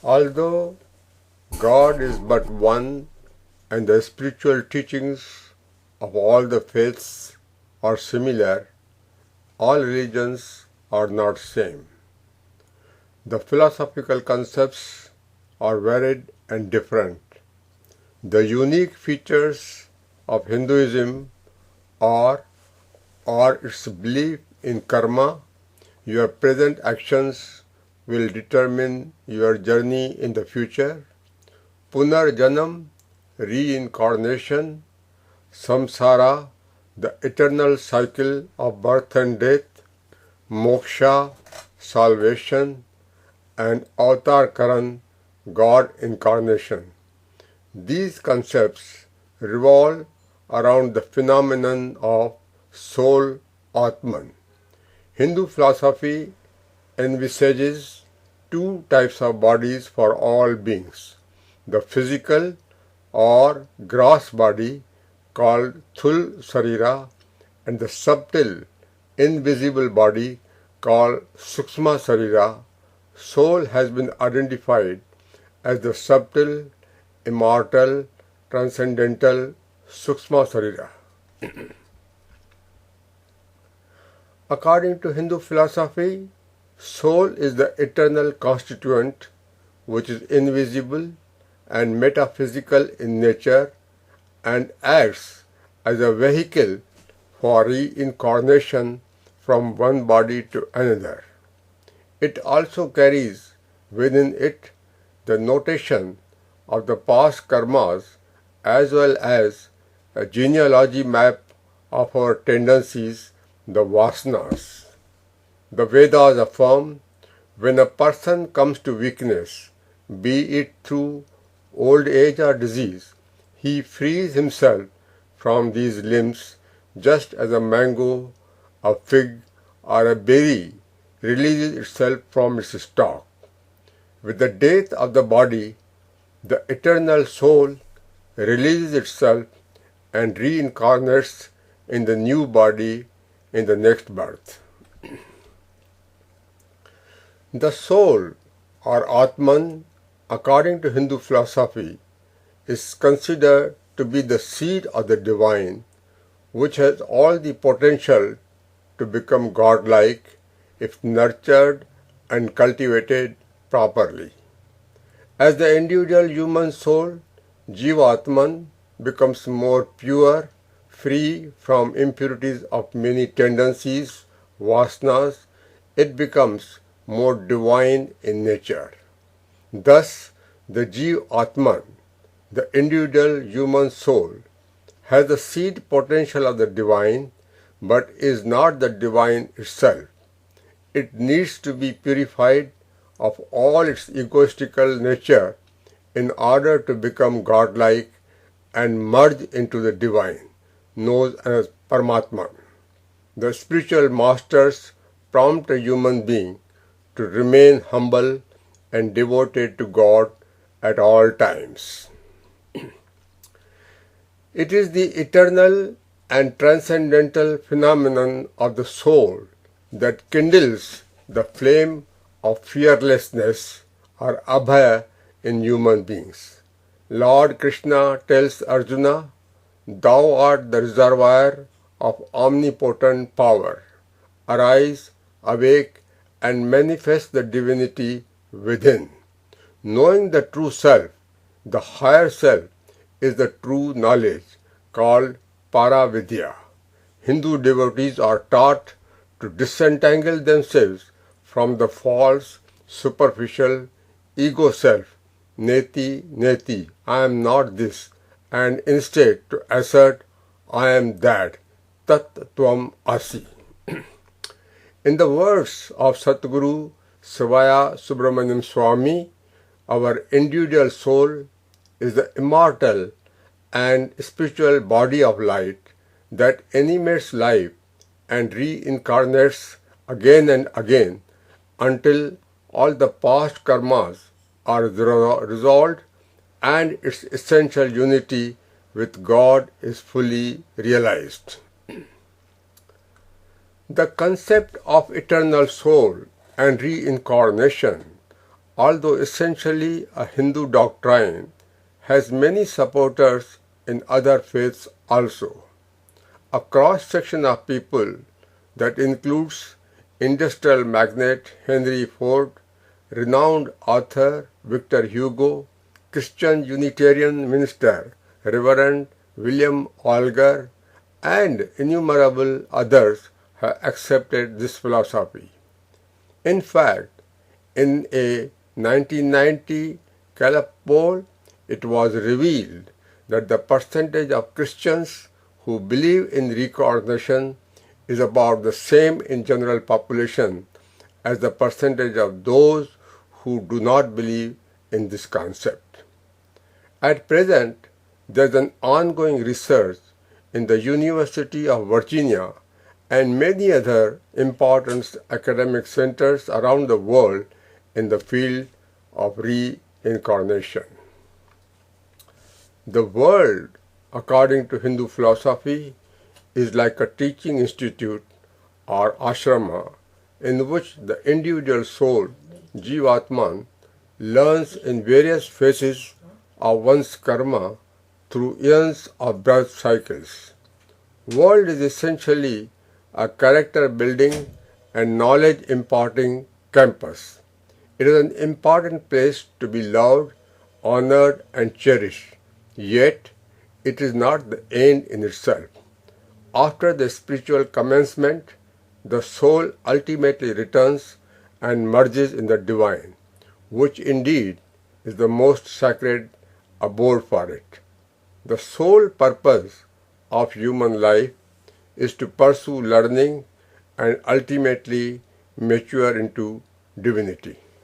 Although God is but one and the spiritual teachings of all the faiths are similar, all religions are not same. The philosophical concepts are varied and different. The unique features of Hinduism are its belief in karma. Your present actions will determine your journey in the future. Punarjanam, reincarnation. Samsara, the eternal cycle of birth and death. Moksha, salvation. And Avatar Karan, God incarnation. These concepts revolve around the phenomenon of soul Atman. Hindu philosophy envisages two types of bodies for all beings: the physical or gross body called Thul Sarira and the subtle invisible body called Sukshma Sarira. Soul has been identified as the subtle, immortal, transcendental Sukshma Sarira. According to Hindu philosophy, soul is the eternal constituent which is invisible and metaphysical in nature and acts as a vehicle for reincarnation from one body to another. It also carries within it the notation of the past karmas as well as a genealogy map of our tendencies, the vasanas. The Vedas affirm when a person comes to weakness, be it through old age or disease, he frees himself from these limbs just as a mango, a fig, or a berry releases itself from its stalk. With the death of the body, the eternal soul releases itself and reincarnates in the new body in the next birth. The soul, or Atman, according to Hindu philosophy, is considered to be the seed of the divine, which has all the potential to become godlike if nurtured and cultivated properly. As the individual human soul, Jivatman, becomes more pure, free from impurities of many tendencies, vasanas, it becomes more divine in nature. Thus, the Jivatman, the individual human soul, has the seed potential of the divine, but is not the divine itself. It needs to be purified of all its egoistical nature in order to become godlike and merge into the divine, known as Paramatman. The spiritual masters prompt a human being to remain humble and devoted to God at all times. It is the eternal and transcendental phenomenon of the soul that kindles the flame of fearlessness or abhaya in human beings. Lord Krishna tells Arjuna, "Thou art the reservoir of omnipotent power. Arise, awake, and manifest the divinity within." Knowing the true self, the higher self, is the true knowledge called Paravidya. Hindu devotees are taught to disentangle themselves from the false, superficial, ego self, neti, neti, I am not this, and instead to assert, I am that, tat tvam asi. In the words of Satguru Savaya Subramaniam Swami, our individual soul is the immortal and spiritual body of light that animates life and reincarnates again and again until all the past karmas are resolved and its essential unity with God is fully realized. The concept of eternal soul and reincarnation although essentially a Hindu doctrine, has many supporters in other faiths also. A cross-section of people that includes industrial magnate Henry Ford, renowned author Victor Hugo, Christian Unitarian minister Reverend William Olger, and innumerable others have accepted this philosophy. In fact, in a 1990 Gallup poll, it was revealed that the percentage of Christians who believe in reincarnation is about the same in general population as the percentage of those who do not believe in this concept. At present, there is an ongoing research in the University of Virginia and many other important academic centers around the world in the field of reincarnation. The world, according to Hindu philosophy, is like a teaching institute or ashrama in which the individual soul, Jivatman, learns in various phases of one's karma through eons of birth cycles. World is essentially a character building and knowledge imparting campus. It is an important place to be loved, honored and cherished. Yet, it is not the end in itself. After the spiritual commencement, the soul ultimately returns and merges in the divine, which indeed is the most sacred abode for it. The sole purpose of human life is to pursue learning and ultimately mature into divinity.